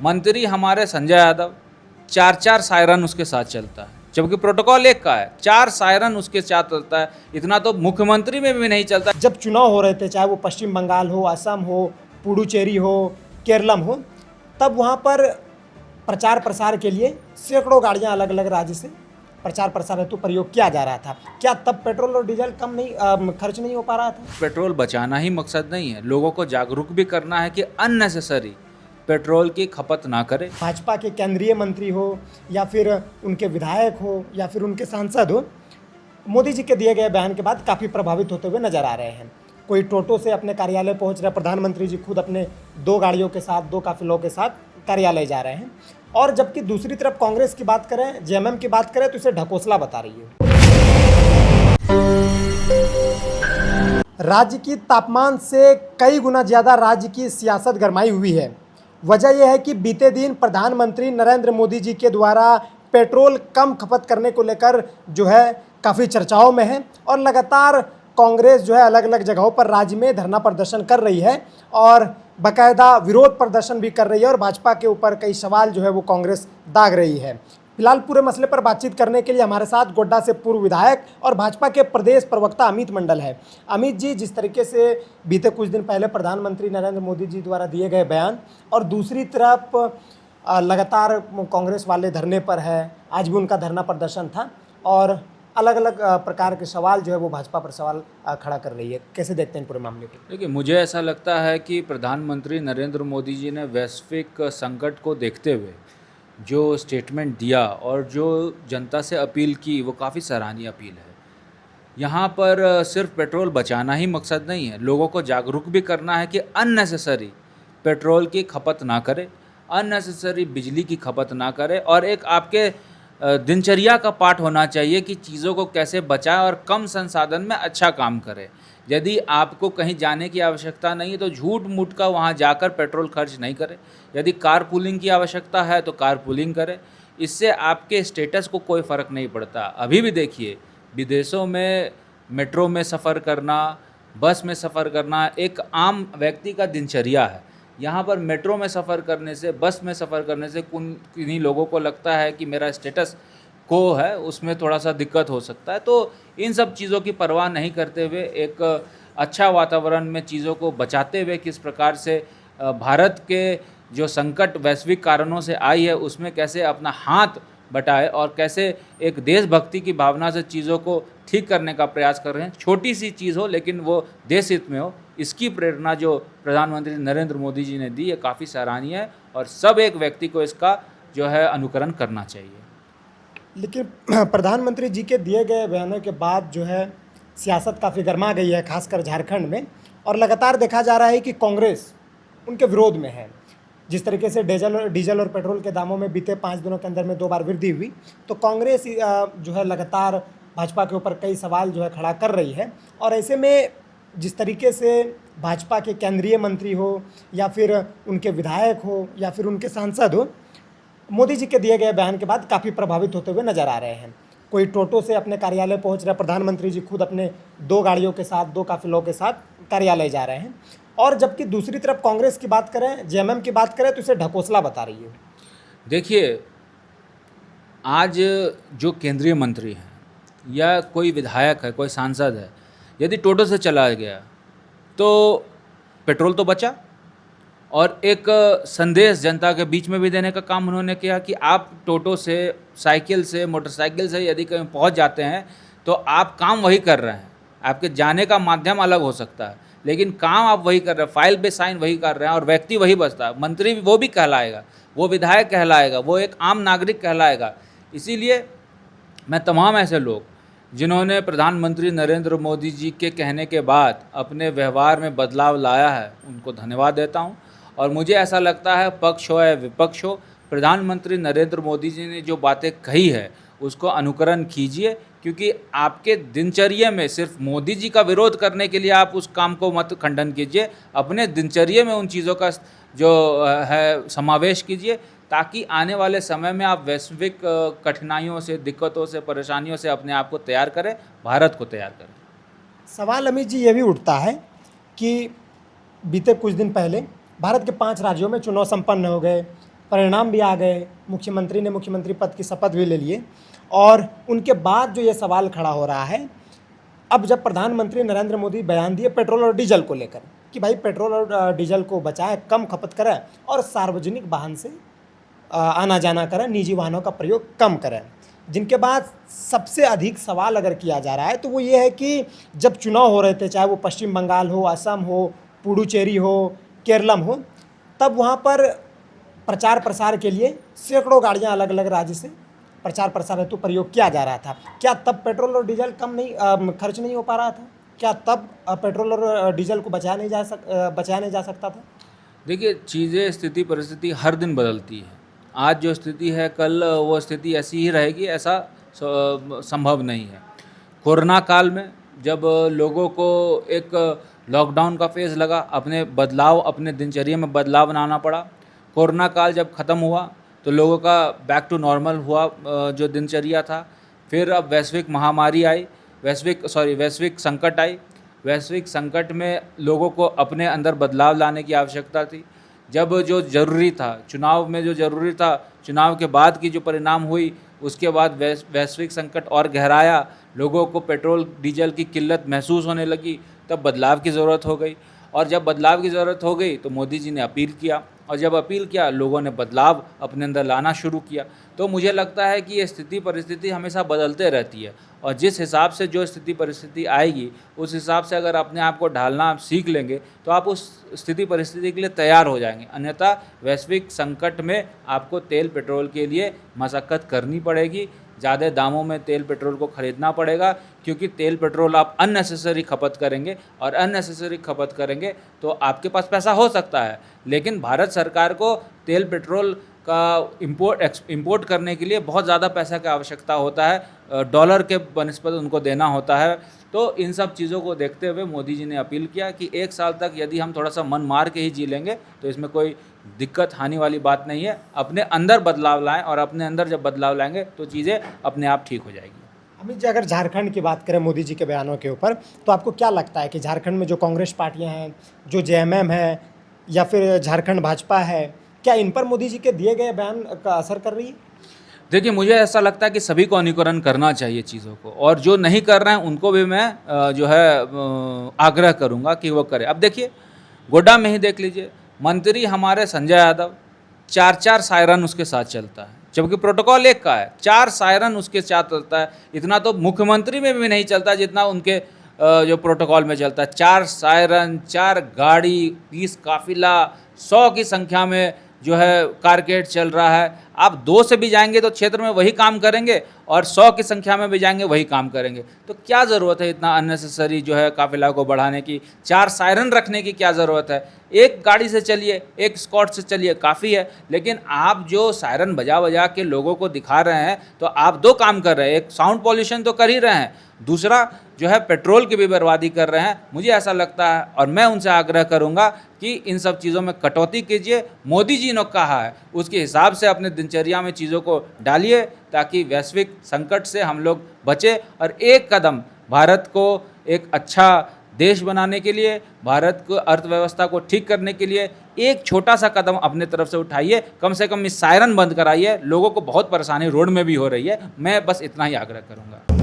मंत्री हमारे संजय यादव 4-4 सायरन उसके साथ चलता है, जबकि प्रोटोकॉल एक का है, 4 सायरन उसके साथ चलता है। इतना तो मुख्यमंत्री में भी नहीं चलता। जब चुनाव हो रहे थे, चाहे वो पश्चिम बंगाल हो, असम हो, पुडुचेरी हो, केरलम हो, तब वहाँ पर प्रचार प्रसार के लिए सैकड़ों गाड़ियाँ अलग अलग राज्य से प्रचार प्रसार हेतु प्रयोग किया जा रहा था। क्या तब पेट्रोल और डीजल कम नहीं खर्च नहीं हो पा रहा था? पेट्रोल बचाना ही मकसद नहीं है, लोगों को जागरूक भी करना है कि अननेसेसरी पेट्रोल की खपत ना करें। भाजपा के केंद्रीय मंत्री हो या फिर उनके विधायक हो या फिर उनके सांसद हो, मोदी जी के दिए गए बयान के बाद काफ़ी प्रभावित होते हुए नजर आ रहे हैं। कोई टोटो से अपने कार्यालय पहुंच रहे, प्रधानमंत्री जी खुद अपने 2 गाड़ियों के साथ, 2 काफिलों के साथ कार्यालय जा रहे हैं। और जबकि दूसरी तरफ कांग्रेस की बात करें, जेएमएम की बात करें, तो इसे ढकोसला बता रही है। राज्य की तापमान से कई गुना ज़्यादा राज्य की सियासत गरमाई हुई है। वजह यह है कि बीते दिन प्रधानमंत्री नरेंद्र मोदी जी के द्वारा पेट्रोल कम खपत करने को लेकर जो है काफ़ी चर्चाओं में है और लगातार कांग्रेस जो है अलग अलग जगहों पर राज्य में धरना प्रदर्शन कर रही है और बाकायदा विरोध प्रदर्शन भी कर रही है और भाजपा के ऊपर कई सवाल जो है वो कांग्रेस दाग रही है। फिलहाल पूरे मसले पर बातचीत करने के लिए हमारे साथ गोड्डा से पूर्व विधायक और भाजपा के प्रदेश प्रवक्ता अमित मंडल है। अमित जी, जिस तरीके से बीते कुछ दिन पहले प्रधानमंत्री नरेंद्र मोदी जी द्वारा दिए गए बयान और दूसरी तरफ लगातार कांग्रेस वाले धरने पर है, आज भी उनका धरना प्रदर्शन था और अलग अलग प्रकार के सवाल जो है वो भाजपा पर सवाल खड़ा कर रही है, कैसे देखते हैं पूरे मामले को? देखिए, मुझे ऐसा लगता है कि प्रधानमंत्री नरेंद्र मोदी जी ने वैश्विक संकट को देखते हुए जो स्टेटमेंट दिया और जो जनता से अपील की, वो काफ़ी सराहनीय अपील है। यहाँ पर सिर्फ पेट्रोल बचाना ही मकसद नहीं है, लोगों को जागरूक भी करना है कि अननेसेसरी पेट्रोल की खपत ना करें, अननेसेसरी बिजली की खपत ना करें और एक आपके दिनचर्या का पार्ट होना चाहिए कि चीज़ों को कैसे बचाएं और कम संसाधन में अच्छा काम करें। यदि आपको कहीं जाने की आवश्यकता नहीं है तो झूठ मूठ का वहाँ जाकर पेट्रोल खर्च नहीं करें। यदि कार पूलिंग की आवश्यकता है तो कार पूलिंग करें, इससे आपके स्टेटस को कोई फ़र्क नहीं पड़ता। अभी भी देखिए, विदेशों में मेट्रो में सफ़र करना, बस में सफ़र करना एक आम व्यक्ति का दिनचर्या है। यहाँ पर मेट्रो में सफ़र करने से, बस में सफ़र करने से किन्हीं लोगों को लगता है कि मेरा स्टेटस को है उसमें थोड़ा सा दिक्कत हो सकता है। तो इन सब चीज़ों की परवाह नहीं करते हुए एक अच्छा वातावरण में चीज़ों को बचाते हुए किस प्रकार से भारत के जो संकट वैश्विक कारणों से आई है उसमें कैसे अपना हाथ बटाए और कैसे एक देशभक्ति की भावना से चीज़ों को ठीक करने का प्रयास कर रहे हैं। छोटी सी चीज़ हो लेकिन वो देश हित में हो, इसकी प्रेरणा जो प्रधानमंत्री नरेंद्र मोदी जी ने दी है काफ़ी सराहनीय है और सब एक व्यक्ति को इसका जो है अनुकरण करना चाहिए। लेकिन प्रधानमंत्री जी के दिए गए बयानों के बाद जो है सियासत काफ़ी गर्मा गई है, खासकर झारखंड में, और लगातार देखा जा रहा है कि कांग्रेस उनके विरोध में है। जिस तरीके से डीजल और पेट्रोल के दामों में बीते 5 दिनों के अंदर में 2 बार वृद्धि हुई, तो कांग्रेस जो है लगातार भाजपा के ऊपर कई सवाल जो है खड़ा कर रही है। और ऐसे में जिस तरीके से भाजपा के केंद्रीय मंत्री हो या फिर उनके विधायक हो या फिर उनके सांसद हो, मोदी जी के दिए गए बयान के बाद काफ़ी प्रभावित होते हुए नजर आ रहे हैं। कोई टोटो से अपने कार्यालय पहुंच रहे, प्रधानमंत्री जी खुद अपने 2 गाड़ियों के साथ, 2 काफिलों के साथ कार्यालय जा रहे हैं। और जबकि दूसरी तरफ कांग्रेस की बात करें, जेएमएम की बात करें, तो इसे ढकोसला बता रही है। देखिए, आज जो केंद्रीय मंत्री हैं या कोई विधायक है, कोई सांसद है, यदि टोटो से चला गया तो पेट्रोल तो बचा और एक संदेश जनता के बीच में भी देने का काम उन्होंने किया कि आप टोटो से, साइकिल से, मोटरसाइकिल से यदि कहीं पहुंच जाते हैं तो आप काम वही कर रहे हैं। आपके जाने का माध्यम अलग हो सकता है लेकिन काम आप वही कर रहे हैं, फाइल पे साइन वही कर रहे हैं और व्यक्ति वही बचता है। मंत्री वो भी कहलाएगा, वो विधायक कहलाएगा, वो एक आम नागरिक कहलाएगा। इसीलिए मैं तमाम ऐसे लोग जिन्होंने प्रधानमंत्री नरेंद्र मोदी जी के कहने के बाद अपने व्यवहार में बदलाव लाया है उनको धन्यवाद देता हूं। और मुझे ऐसा लगता है, पक्ष हो या विपक्ष हो, प्रधानमंत्री नरेंद्र मोदी जी ने जो बातें कही है उसको अनुकरण कीजिए, क्योंकि आपके दिनचर्या में सिर्फ मोदी जी का विरोध करने के लिए आप उस काम को मत खंडन कीजिए, अपने दिनचर्या में उन चीज़ों का जो है समावेश कीजिए ताकि आने वाले समय में आप वैश्विक कठिनाइयों से, दिक्कतों से, परेशानियों से अपने आप को तैयार करें, भारत को तैयार करें। सवाल अमित जी ये भी उठता है कि बीते कुछ दिन पहले भारत के 5 राज्यों में चुनाव संपन्न हो गए, परिणाम भी आ गए, मुख्यमंत्री ने मुख्यमंत्री पद की शपथ भी ले लिए और उनके बाद जो ये सवाल खड़ा हो रहा है, अब जब प्रधानमंत्री नरेंद्र मोदी बयान दिए पेट्रोल और डीजल को लेकर कि भाई पेट्रोल और डीजल को बचाएं, कम खपत करें और सार्वजनिक वाहन से आना जाना करें, निजी वाहनों का प्रयोग कम करें, जिनके बाद सबसे अधिक सवाल अगर किया जा रहा है तो वो ये है कि जब चुनाव हो रहे थे, चाहे वो पश्चिम बंगाल हो, असम हो, पुडुचेरी हो, केरलम हो, तब वहाँ पर प्रचार प्रसार के लिए सैकड़ों गाड़ियाँ अलग अलग राज्य से प्रचार प्रसार हेतु प्रयोग किया जा रहा था। क्या तब पेट्रोल और डीजल कम नहीं खर्च नहीं हो पा रहा था? क्या तब पेट्रोल और डीजल को बचाया नहीं जा सकता था? देखिए, चीज़ें, स्थिति, परिस्थिति हर दिन बदलती है। आज जो स्थिति है, कल वो स्थिति ऐसी ही रहेगी, ऐसा संभव नहीं है। कोरोना काल में जब लोगों को एक लॉकडाउन का फेज़ लगा, अपने दिनचर्या में बदलाव लाना पड़ा। कोरोना काल जब ख़त्म हुआ तो लोगों का बैक टू नॉर्मल हुआ जो दिनचर्या था। फिर अब वैश्विक महामारी आई, वैश्विक संकट आई। वैश्विक संकट में लोगों को अपने अंदर बदलाव लाने की आवश्यकता थी। जब जो ज़रूरी था, चुनाव में जो ज़रूरी था, चुनाव के बाद की जो परिणाम हुई, उसके बाद वैश्विक संकट और गहराया, लोगों को पेट्रोल डीजल की किल्लत महसूस होने लगी, तब बदलाव की ज़रूरत हो गई। और जब बदलाव की ज़रूरत हो गई तो मोदी जी ने अपील किया, और जब अपील किया, लोगों ने बदलाव अपने अंदर लाना शुरू किया। तो मुझे लगता है कि ये स्थिति परिस्थिति हमेशा बदलते रहती है, और जिस हिसाब से जो स्थिति परिस्थिति आएगी, उस हिसाब से अगर अपने आप को ढालना आप सीख लेंगे तो आप उस स्थिति परिस्थिति के लिए तैयार हो जाएंगे। अन्यथा वैश्विक संकट में आपको तेल पेट्रोल के लिए मशक्क़त करनी पड़ेगी, ज़्यादा दामों में तेल पेट्रोल को ख़रीदना पड़ेगा, क्योंकि तेल पेट्रोल आप अननेसेसरी खपत करेंगे, और अननेसेसरी खपत करेंगे तो आपके पास पैसा हो सकता है, लेकिन भारत सरकार को तेल पेट्रोल का इंपोर्ट करने के लिए बहुत ज़्यादा पैसा की आवश्यकता होता है, डॉलर के बनिस्बत उनको देना होता है। तो इन सब चीज़ों को देखते हुए मोदी जी ने अपील किया कि 1 साल तक यदि हम थोड़ा सा मन मार के ही जी लेंगे तो इसमें कोई दिक्कत हानि वाली बात नहीं है। अपने अंदर बदलाव लाएं, और अपने अंदर जब बदलाव लाएंगे तो चीज़ें अपने आप ठीक हो जाएगी। अमित जी, अगर झारखंड की बात करें मोदी जी के बयानों के ऊपर, तो आपको क्या लगता है कि झारखंड में जो कांग्रेस पार्टियां हैं, जो जेएमएम है या फिर झारखंड भाजपा है, क्या इन पर मोदी जी के दिए गए बयान का असर कर रही है? देखिए, मुझे ऐसा लगता है कि सभी को अनुकरण करना चाहिए चीज़ों को, और जो नहीं कर रहे हैं उनको भी मैं आग्रह करूंगा कि वो करें। अब देखिए, गोड्डा में ही देख लीजिए, मंत्री हमारे संजय यादव 4-4 सायरन उसके साथ चलता है, जबकि प्रोटोकॉल एक का है, 4 सायरन उसके साथ चलता है। इतना तो मुख्यमंत्री में भी नहीं चलता जितना उनके जो प्रोटोकॉल में चलता है। 4 सायरन, 4 गाड़ी, 20 काफिला, 100 की संख्या में जो है कारकेड चल रहा है। आप 2 से भी जाएंगे तो क्षेत्र में वही काम करेंगे, और 100 की संख्या में भी जाएंगे वही काम करेंगे। तो क्या ज़रूरत है इतना अननेसेसरी जो है काफिला को बढ़ाने की? 4 सायरन रखने की क्या ज़रूरत है? एक गाड़ी से चलिए, एक स्कॉट से चलिए, काफ़ी है। लेकिन आप जो सायरन बजा बजा के लोगों को दिखा रहे हैं, तो आप 2 काम कर रहे हैं। एक, साउंड पॉल्यूशन तो कर ही रहे हैं, दूसरा जो है पेट्रोल की भी बर्बादी कर रहे हैं। मुझे ऐसा लगता है, और मैं उनसे आग्रह करूंगा कि इन सब चीज़ों में कटौती कीजिए। मोदी जी ने कहा है उसके हिसाब से अपने दिनचर्या में चीज़ों को डालिए, ताकि वैश्विक संकट से हम लोग बचें, और एक कदम भारत को एक अच्छा देश बनाने के लिए, भारत को अर्थव्यवस्था को ठीक करने के लिए एक छोटा सा कदम अपने तरफ से उठाइए। कम से कम इस सायरन बंद कराइए, लोगों को बहुत परेशानी रोड में भी हो रही है। मैं बस इतना ही आग्रह करूंगा।